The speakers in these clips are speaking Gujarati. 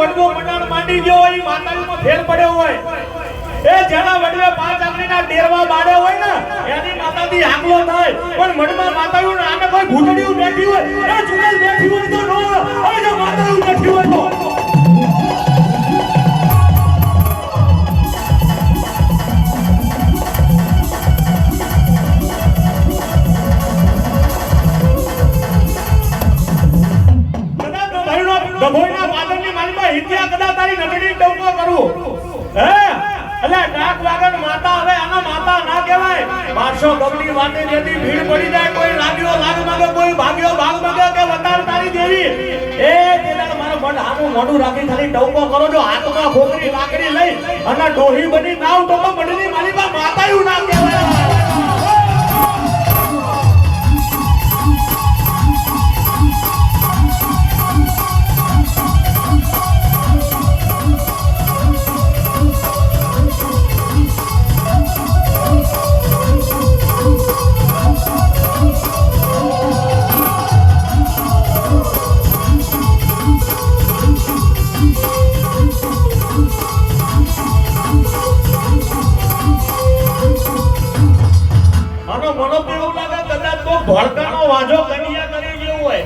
વડવો મંડાણ માંડી ગયો હોય માતાજીનો ફેર પડ્યો હોય એ જેના વડવે 5 આંગળીના ડેરવા બાડે હોય ને એની માતાજી આગલો થાય પણ મડમાં માતાજીનું નામે કોઈ ભૂતડીયું બેઠી હોય એ ચુડેલ બેઠી હોય તો નો હવે જો માતાજી બેઠી હોય તો ગભોઈના પાદરની માલીમાં હિત્યા કદા તારી નટડી ડોકો કરું હે એટલે ડાક વાગન માતા હવે આના માતા ના કહેવાય 500 ગબડી વાટે જેથી ભીડ પડી જાય કોઈ લાગ્યો લાગ માગે કોઈ ભાગ્યો ભાગ માગે કે વતાર તારી દેવી એ તેના મારો મન આનું મોઢું રાખી ખાલી ડોકો કરો જો હાથમાં ખોખરી લાકડી લઈ અને ડોહી બની નાવ તો મંડની માલીમાં માતાયું ના કહેવાય ભડકાનો વાજો કંડિયા કરી જેવું હોય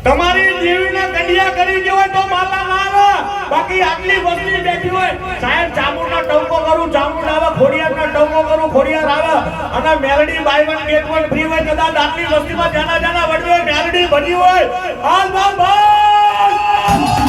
તમારી દેવીના કંડિયા કરી જેવું હોય તો માતા ના આવે બાકી આટલી વસ્તી બેઠી હોય સાહેબ ચામુંડનો ટોકો કરું ચામુંડ આવે ખોડિયારનો ટોકો કરું ખોડિયાર આવે અને Meldi buy one get one free હોય કદાચ આટલી વસ્તીમાં જાના જાના વડવી હોય મેલડી બની હોય હાલ બાબા